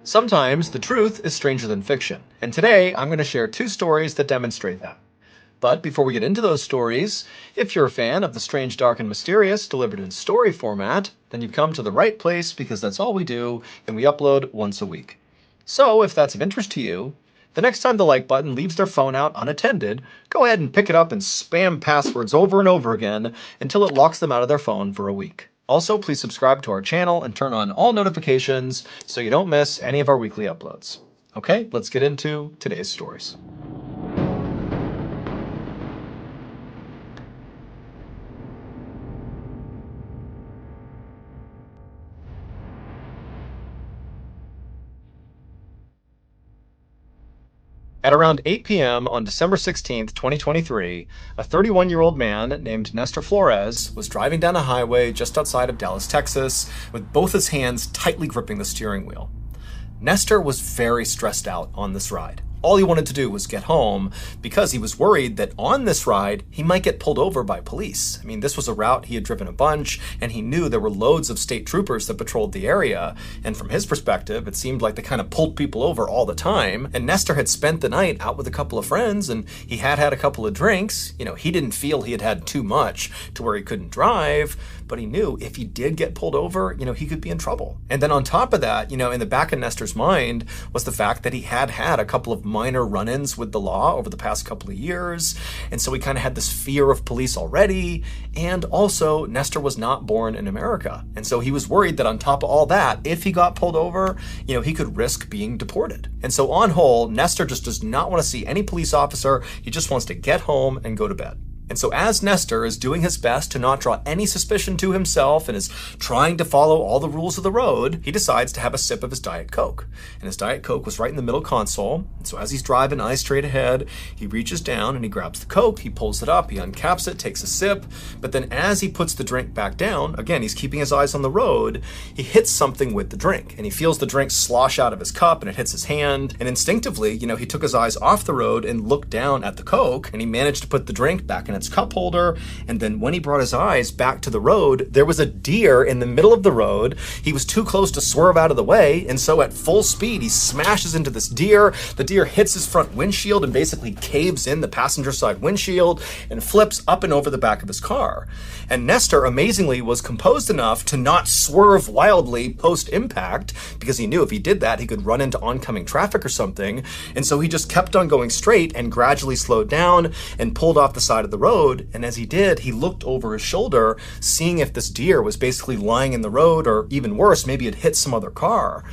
Sometimes the truth is stranger than fiction, and today I'm going to share two stories that demonstrate that. But before we get into those stories, if you're a fan of the strange, dark, and mysterious delivered in story format, then you've come to the right place because that's all we do, and we upload once a week. So if that's of interest to you, the next time the like button leaves their phone out unattended, go ahead and pick it up and spam passwords over and over again until it locks them out of their phone for a week. Also, please subscribe to our channel and turn on all notifications so you don't miss any of our weekly uploads. Okay, let's get into today's stories. At around 8 p.m. on December 16th, 2023, a 31-year-old man named Nestor Flores was driving down a highway just outside of Dallas, Texas, with both his hands tightly gripping the steering wheel. Nestor was very stressed out on this ride. All he wanted to do was get home because he was worried that on this ride, he might get pulled over by police. I mean, this was a route he had driven a bunch, and he knew there were loads of state troopers that patrolled the area. And from his perspective, it seemed like they kind of pulled people over all the time. And Nestor had spent the night out with a couple of friends, and he had had a couple of drinks. You know, he didn't feel he had had too much to where he couldn't drive, but he knew if he did get pulled over, he could be in trouble. And then on top of that, in the back of Nestor's mind was the fact that he had had a couple of minor run-ins with the law over the past couple of years. And so he kind of had this fear of police already. And also, Nestor was not born in America. And so he was worried that on top of all that, if he got pulled over, he could risk being deported. And so on whole, Nestor just does not want to see any police officer. He just wants to get home and go to bed. And so as Nestor is doing his best to not draw any suspicion to himself and is trying to follow all the rules of the road, he decides to have a sip of his Diet Coke. And his Diet Coke was right in the middle console. And so as he's driving eyes straight ahead, he reaches down and he grabs the Coke, he pulls it up, he uncaps it, takes a sip. But then as he puts the drink back down, again, he's keeping his eyes on the road, he hits something with the drink. And he feels the drink slosh out of his cup and it hits his hand. And instinctively, he took his eyes off the road and looked down at the Coke, and he managed to put the drink back in its cup holder. And then when he brought his eyes back to the road, there was a deer in the middle of the road. He was too close to swerve out of the way, and so at full speed he smashes into this deer. The deer hits his front windshield and basically caves in the passenger side windshield and flips up and over the back of his car. And Nestor amazingly was composed enough to not swerve wildly post-impact, because he knew if he did that he could run into oncoming traffic or something. And so he just kept on going straight and gradually slowed down and pulled off the side of the road. And as he did, he looked over his shoulder, seeing if this deer was basically lying in the road, or even worse, maybe it hit some other car.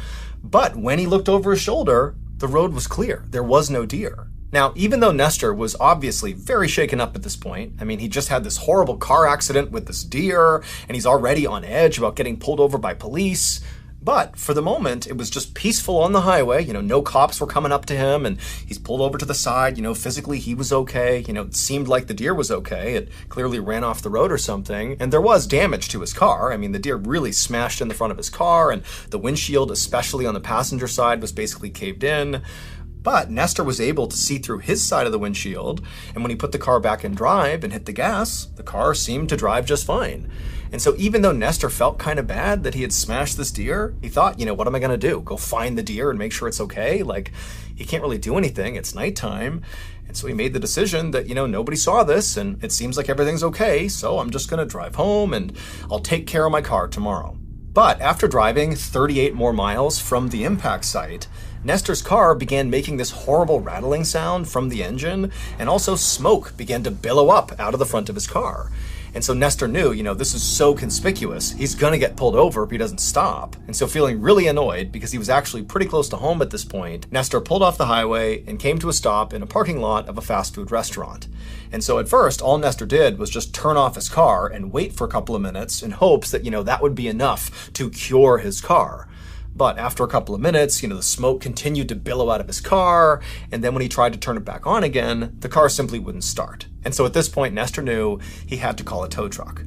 But when he looked over his shoulder, the road was clear. There was no deer. Now, even though Nestor was obviously very shaken up at this point, I mean, he just had this horrible car accident with this deer, and he's already on edge about getting pulled over by police. But for the moment, it was just peaceful on the highway. No cops were coming up to him, and he's pulled over to the side. Physically he was okay. It seemed like the deer was okay. It clearly ran off the road or something. And there was damage to his car. I mean, the deer really smashed in the front of his car, and the windshield, especially on the passenger side, was basically caved in. But Nestor was able to see through his side of the windshield, and when he put the car back in drive and hit the gas, the car seemed to drive just fine. And so even though Nestor felt kind of bad that he had smashed this deer, he thought, what am I going to do? Go find the deer and make sure it's okay? Like, he can't really do anything. It's nighttime. And so he made the decision that, nobody saw this and it seems like everything's okay. So I'm just going to drive home and I'll take care of my car tomorrow. But after driving 38 more miles from the impact site, Nestor's car began making this horrible rattling sound from the engine, and also smoke began to billow up out of the front of his car. And so Nestor knew, this is so conspicuous, he's gonna get pulled over if he doesn't stop. And so feeling really annoyed, because he was actually pretty close to home at this point, Nestor pulled off the highway and came to a stop in a parking lot of a fast food restaurant. And so at first, all Nestor did was just turn off his car and wait for a couple of minutes in hopes that, that would be enough to cure his car. But after a couple of minutes, the smoke continued to billow out of his car, and then when he tried to turn it back on again, the car simply wouldn't start. And so at this point, Nestor knew he had to call a tow truck.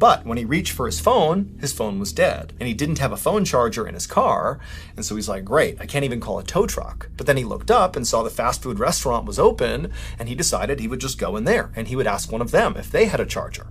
But when he reached for his phone was dead. And he didn't have a phone charger in his car. And so he's like, great, I can't even call a tow truck. But then he looked up and saw the fast food restaurant was open, and he decided he would just go in there and he would ask one of them if they had a charger.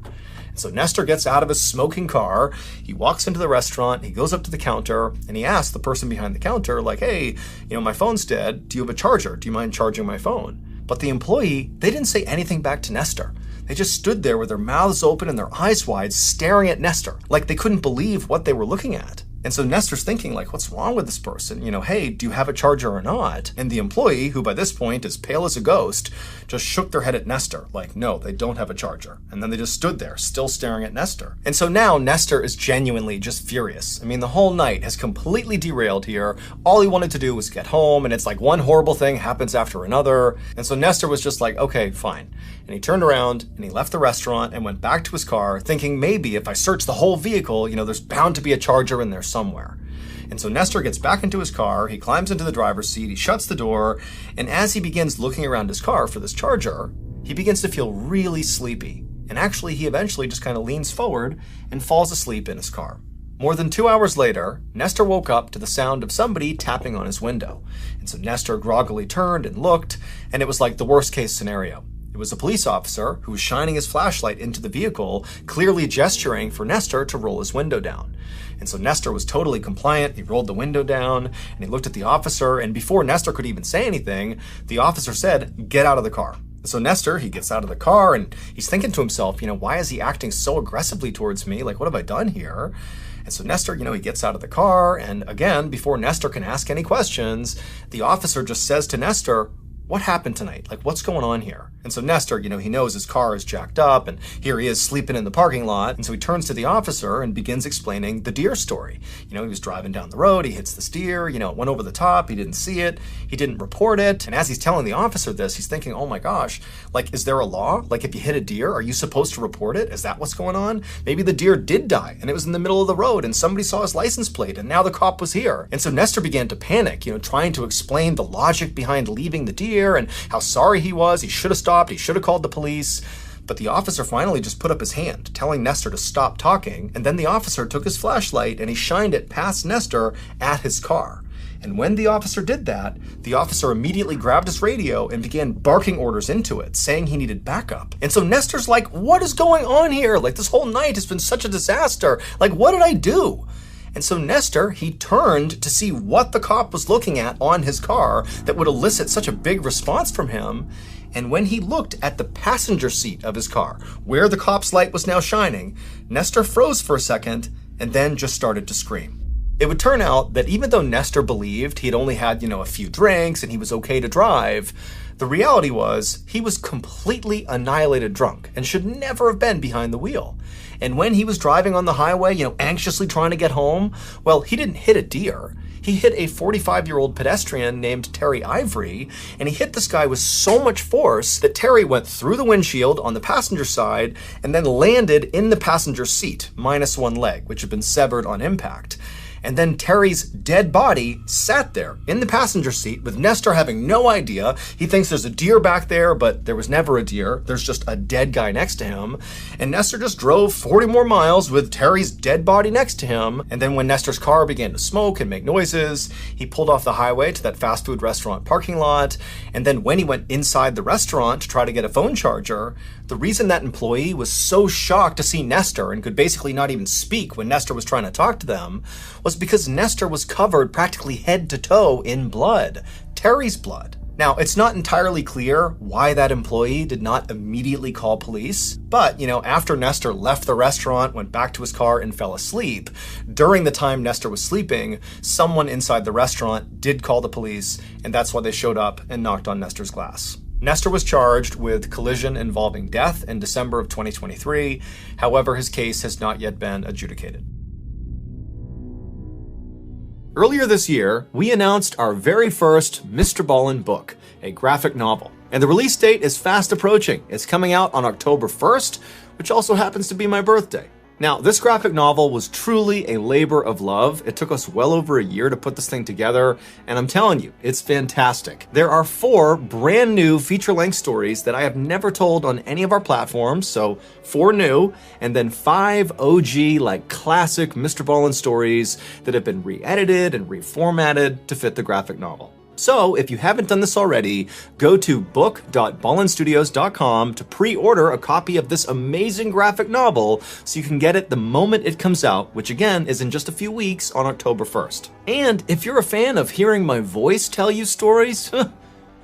And so Nestor gets out of his smoking car, he walks into the restaurant, he goes up to the counter, and he asks the person behind the counter, like, hey, my phone's dead. Do you have a charger? Do you mind charging my phone? But the employee, they didn't say anything back to Nestor. They just stood there with their mouths open and their eyes wide, staring at Nestor, like they couldn't believe what they were looking at. And so Nestor's thinking, like, what's wrong with this person? Hey, do you have a charger or not? And the employee, who by this point is pale as a ghost, just shook their head at Nestor, like, no, they don't have a charger. And then they just stood there, still staring at Nestor. And so now Nestor is genuinely just furious. The whole night has completely derailed here. All he wanted to do was get home, and it's like one horrible thing happens after another. And so Nestor was just like, okay, fine. And he turned around and he left the restaurant and went back to his car, thinking maybe if I search the whole vehicle, there's bound to be a charger in there somewhere. And so Nestor gets back into his car, he climbs into the driver's seat, he shuts the door, and as he begins looking around his car for this charger, he begins to feel really sleepy. And actually, he eventually just kind of leans forward and falls asleep in his car. More than 2 hours later, Nestor woke up to the sound of somebody tapping on his window. And so Nestor groggily turned and looked, and it was like the worst case scenario. It was a police officer who was shining his flashlight into the vehicle, clearly gesturing for Nestor to roll his window down. And so Nestor was totally compliant. He rolled the window down and he looked at the officer. And before Nestor could even say anything, the officer said, get out of the car. So Nestor, he gets out of the car and he's thinking to himself, why is he acting so aggressively towards me? Like, what have I done here? And so Nestor, he gets out of the car. And again, before Nestor can ask any questions, the officer just says to Nestor, what happened tonight? Like, what's going on here? And so Nestor, he knows his car is jacked up and here he is sleeping in the parking lot. And so he turns to the officer and begins explaining the deer story. He was driving down the road, he hits this deer, it went over the top, he didn't see it, he didn't report it. And as he's telling the officer this, he's thinking, oh my gosh, like, is there a law? Like, if you hit a deer, are you supposed to report it? Is that what's going on? Maybe the deer did die and it was in the middle of the road and somebody saw his license plate and now the cop was here. And so Nestor began to panic, trying to explain the logic behind leaving the deer and how sorry he was. He should have stopped. He should have called the police. But the officer finally just put up his hand, telling Nestor to stop talking. And then the officer took his flashlight and he shined it past Nestor at his car. And when the officer did that, the officer immediately grabbed his radio and began barking orders into it, saying he needed backup. And so Nestor's like, what is going on here? Like, this whole night has been such a disaster. Like, what did I do? And so Nestor, he turned to see what the cop was looking at on his car that would elicit such a big response from him. And when he looked at the passenger seat of his car, where the cop's light was now shining, Nestor froze for a second and then just started to scream. It would turn out that even though Nestor believed he had only had, a few drinks and he was okay to drive, the reality was he was completely annihilated drunk and should never have been behind the wheel. And when he was driving on the highway, anxiously trying to get home, well, he didn't hit a deer. He hit a 45-year-old pedestrian named Terry Ivory, and he hit this guy with so much force that Terry went through the windshield on the passenger side and then landed in the passenger seat, minus one leg, which had been severed on impact. And then Terry's dead body sat there in the passenger seat with Nestor having no idea. He thinks there's a deer back there, but there was never a deer. There's just a dead guy next to him. And Nestor just drove 40 more miles with Terry's dead body next to him. And then when Nestor's car began to smoke and make noises, he pulled off the highway to that fast food restaurant parking lot. And then when he went inside the restaurant to try to get a phone charger, the reason that employee was so shocked to see Nestor and could basically not even speak when Nestor was trying to talk to them was because Nestor was covered practically head to toe in blood, Terry's blood. Now, it's not entirely clear why that employee did not immediately call police, but, after Nestor left the restaurant, went back to his car, and fell asleep, during the time Nestor was sleeping, someone inside the restaurant did call the police, and that's why they showed up and knocked on Nestor's glass. Nestor was charged with collision involving death in December of 2023. However, his case has not yet been adjudicated. Earlier this year, we announced our very first Mr. Ballin book, a graphic novel. And the release date is fast approaching. It's coming out on October 1st, which also happens to be my birthday. Now, this graphic novel was truly a labor of love. It took us well over a year to put this thing together, and I'm telling you, it's fantastic. There are 4 brand new feature-length stories that I have never told on any of our platforms, so 4 new, and then 5 OG, like classic Mr. Ballin stories that have been re-edited and reformatted to fit the graphic novel. So, if you haven't done this already, go to book.ballinstudios.com to pre-order a copy of this amazing graphic novel so you can get it the moment it comes out, which again is in just a few weeks on October 1st. And if you're a fan of hearing my voice tell you stories,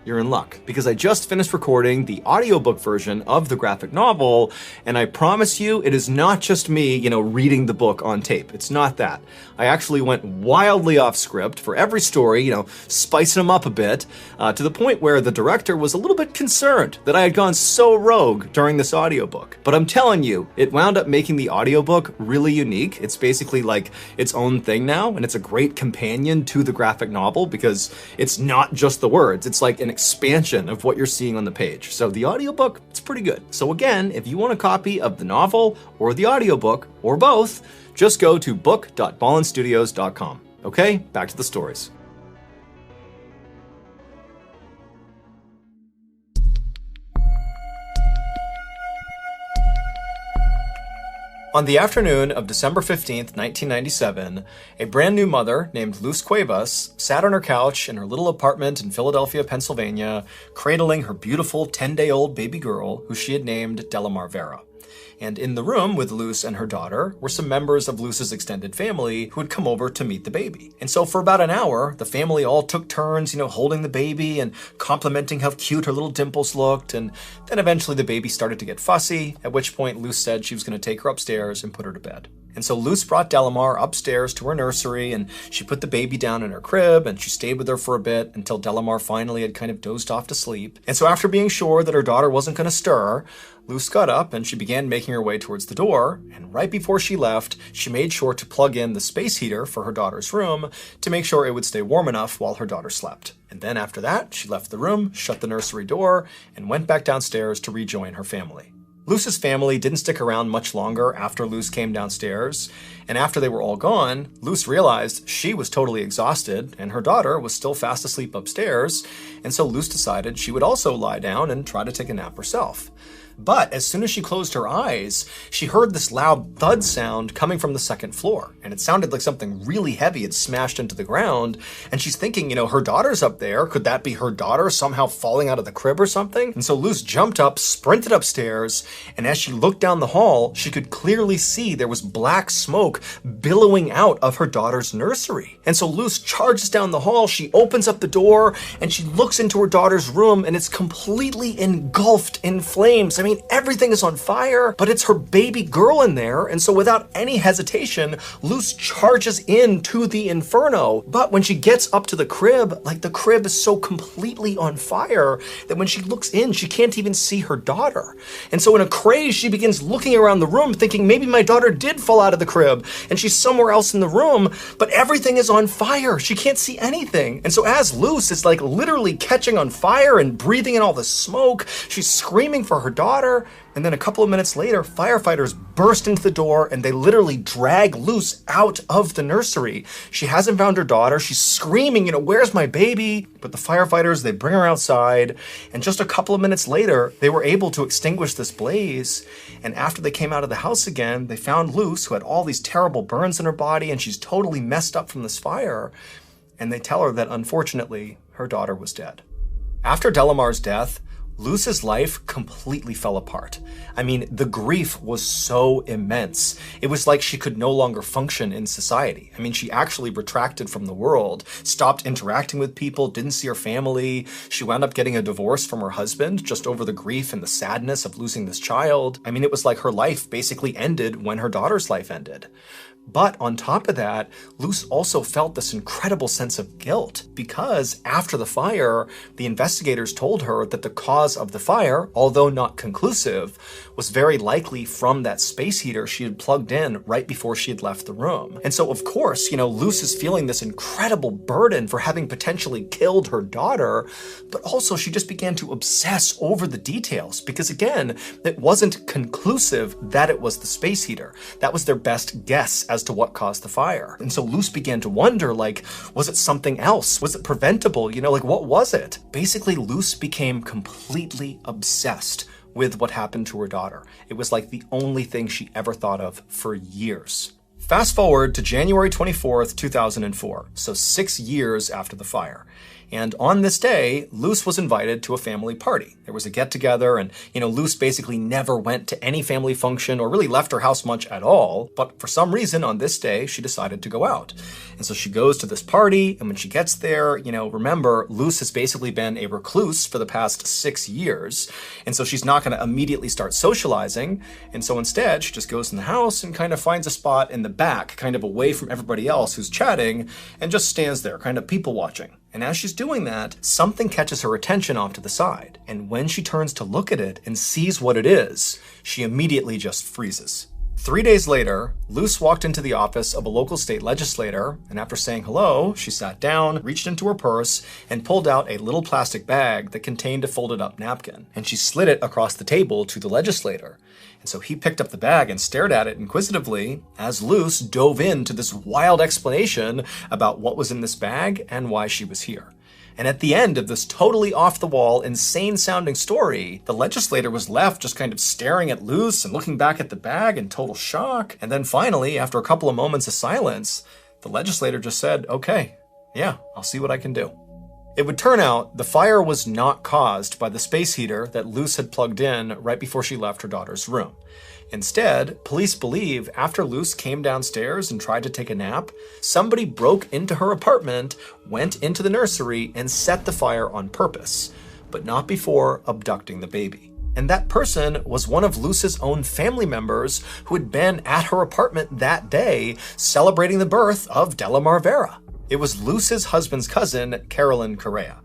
you're in luck, because I just finished recording the audiobook version of the graphic novel, and I promise you it is not just me, reading the book on tape. It's not that. I actually went wildly off script for every story, spicing them up a bit, to the point where the director was a little bit concerned that I had gone so rogue during this audiobook. But I'm telling you, it wound up making the audiobook really unique. It's basically like its own thing now, and it's a great companion to the graphic novel because it's not just the words. It's like an expansion of what you're seeing on the page. So the audiobook, it's pretty good. So again, if you want a copy of the novel or the audiobook or both, just go to book.ballinstudios.com. Okay, back to the stories. On the afternoon of December 15th, 1997, a brand new mother named Luz Cuevas sat on her couch in her little apartment in Philadelphia, Pennsylvania, cradling her beautiful 10-day-old baby girl who she had named Delamar Vera. And in the room with Luz and her daughter were some members of Luz's extended family who had come over to meet the baby. And so for about an hour, the family all took turns, holding the baby and complimenting how cute her little dimples looked. And then eventually the baby started to get fussy, at which point Luz said she was going to take her upstairs and put her to bed. And so Luz brought Delamar upstairs to her nursery, and she put the baby down in her crib, and she stayed with her for a bit until Delamar finally had kind of dozed off to sleep. And so after being sure that her daughter wasn't going to stir, Luz got up and she began making her way towards the door, and right before she left, she made sure to plug in the space heater for her daughter's room to make sure it would stay warm enough while her daughter slept. And then after that, she left the room, shut the nursery door, and went back downstairs to rejoin her family. Luz's family didn't stick around much longer after Luz came downstairs, and after they were all gone, Luz realized she was totally exhausted and her daughter was still fast asleep upstairs, and so Luz decided she would also lie down and try to take a nap herself. But as soon as she closed her eyes, she heard this loud thud sound coming from the second floor. And it sounded like something really heavy had smashed into the ground. And she's thinking, her daughter's up there. Could that be her daughter somehow falling out of the crib or something? And so Luz jumped up, sprinted upstairs, and as she looked down the hall, she could clearly see there was black smoke billowing out of her daughter's nursery. And so Luz charges down the hall, she opens up the door, and she looks into her daughter's room, and it's completely engulfed in flames. I mean, everything is on fire, but it's her baby girl in there, and so without any hesitation, Luz charges into the inferno. But when she gets up to the crib, the crib is so completely on fire that when she looks in, she can't even see her daughter. And so in a craze, she begins looking around the room, thinking maybe my daughter did fall out of the crib, and she's somewhere else in the room, but everything is on fire. She can't see anything. And so as Luz is literally catching on fire and breathing in all the smoke, she's screaming for her daughter. And then a couple of minutes later, firefighters burst into the door and they literally drag Luz out of the nursery. She hasn't found her daughter. She's screaming, where's my baby? But the firefighters, they bring her outside. And just a couple of minutes later, they were able to extinguish this blaze. And after they came out of the house again, they found Luz, who had all these terrible burns in her body, and she's totally messed up from this fire. And they tell her that unfortunately, her daughter was dead. After Delamar's death, Luz's life completely fell apart. I mean, the grief was so immense. It was like she could no longer function in society. I mean, she actually retracted from the world, stopped interacting with people, didn't see her family. She wound up getting a divorce from her husband just over the grief and the sadness of losing this child. I mean, it was like her life basically ended when her daughter's life ended. But on top of that, Luce also felt this incredible sense of guilt because after the fire, the investigators told her that the cause of the fire, although not conclusive, was very likely from that space heater she had plugged in right before she had left the room. And so, of course, Luce is feeling this incredible burden for having potentially killed her daughter, but also she just began to obsess over the details because, again, it wasn't conclusive that it was the space heater. That was their best guess as to what caused the fire. And so Luce began to wonder, was it something else? Was it preventable? What was it? Basically, Luce became completely obsessed with what happened to her daughter. It was like the only thing she ever thought of for years. Fast forward to January 24th, 2004, so 6 years after the fire. And on this day, Luce was invited to a family party. There was a get-together, and, Luce basically never went to any family function or really left her house much at all. But for some reason, on this day, she decided to go out. And so she goes to this party, and when she gets there, remember, Luce has basically been a recluse for the past 6 years. And so she's not going to immediately start socializing. And so instead, she just goes in the house and kind of finds a spot in the back, kind of away from everybody else who's chatting, and just stands there, kind of people watching. And as she's doing that, something catches her attention off to the side. And when she turns to look at it and sees what it is, she immediately just freezes. 3 days later, Luce walked into the office of a local state legislator, and after saying hello, she sat down, reached into her purse, and pulled out a little plastic bag that contained a folded up napkin. And she slid it across the table to the legislator. And so he picked up the bag and stared at it inquisitively as Luce dove into this wild explanation about what was in this bag and why she was here. And at the end of this totally off-the-wall, insane-sounding story, the legislator was left just kind of staring at Luce and looking back at the bag in total shock. And then finally, after a couple of moments of silence, the legislator just said, "Okay, yeah, I'll see what I can do." It would turn out the fire was not caused by the space heater that Luce had plugged in right before she left her daughter's room. Instead, police believe after Luce came downstairs and tried to take a nap, somebody broke into her apartment, went into the nursery, and set the fire on purpose, but not before abducting the baby. And that person was one of Luce's own family members who had been at her apartment that day celebrating the birth of Delamar Vera. It was Luce's husband's cousin, Carolyn Correa.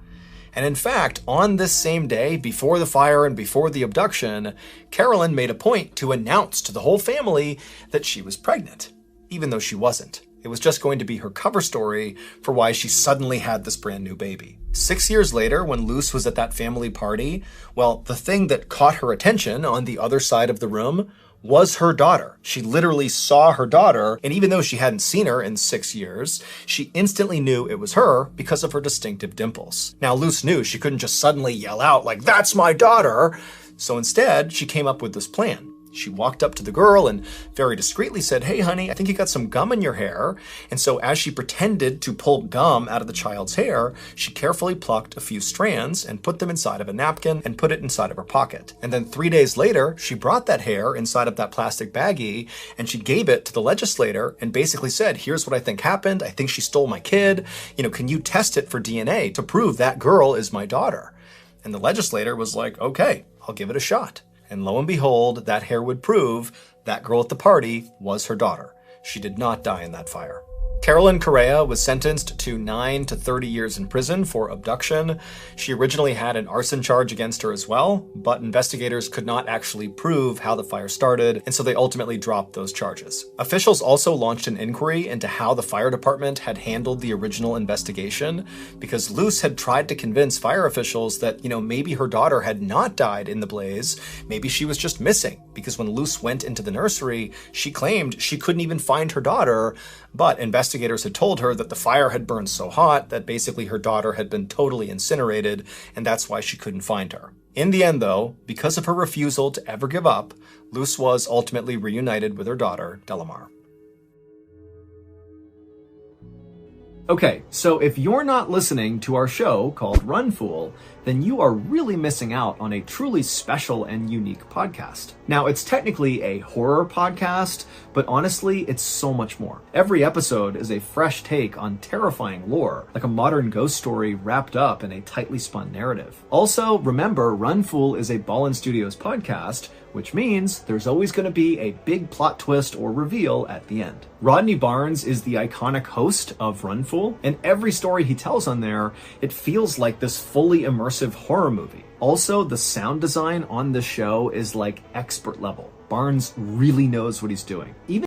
And in fact, on this same day, before the fire and before the abduction, Carolyn made a point to announce to the whole family that she was pregnant, even though she wasn't. It was just going to be her cover story for why she suddenly had this brand new baby. 6 years later, when Luce was at that family party, well, the thing that caught her attention on the other side of the room was her daughter. She literally saw her daughter, and even though she hadn't seen her in 6 years, she instantly knew it was her because of her distinctive dimples. Now, Luce knew she couldn't just suddenly yell out, "That's my daughter!" So instead, she came up with this plan. She walked up to the girl and very discreetly said, "Hey, honey, I think you got some gum in your hair." And so as she pretended to pull gum out of the child's hair, she carefully plucked a few strands and put them inside of a napkin and put it inside of her pocket. And then 3 days later, she brought that hair inside of that plastic baggie and she gave it to the legislator and basically said, "Here's what I think happened. I think she stole my kid. Can you test it for DNA to prove that girl is my daughter?" And the legislator was like, "Okay, I'll give it a shot." And lo and behold, that hair would prove that girl at the party was her daughter. She did not die in that fire. Carolyn Correa was sentenced to 9 to 30 years in prison for abduction. She originally had an arson charge against her as well, but investigators could not actually prove how the fire started, and so they ultimately dropped those charges. Officials also launched an inquiry into how the fire department had handled the original investigation, because Luce had tried to convince fire officials that, maybe her daughter had not died in the blaze, maybe she was just missing, because when Luce went into the nursery, she claimed she couldn't even find her daughter, but investigators had told her that the fire had burned so hot that basically her daughter had been totally incinerated, and that's why she couldn't find her. In the end, though, because of her refusal to ever give up, Luce was ultimately reunited with her daughter, Delamar. Okay, so if you're not listening to our show called Run Fool, then you are really missing out on a truly special and unique podcast. Now, it's technically a horror podcast, but honestly, it's so much more. Every episode is a fresh take on terrifying lore, like a modern ghost story wrapped up in a tightly spun narrative. Also, remember, Run Fool is a Ballin Studios podcast, which means there's always going to be a big plot twist or reveal at the end. Rodney Barnes is the iconic host of Runful, and every story he tells on there, it feels like this fully immersive horror movie. Also, the sound design on this show is like expert level. Barnes really knows what he's doing. Even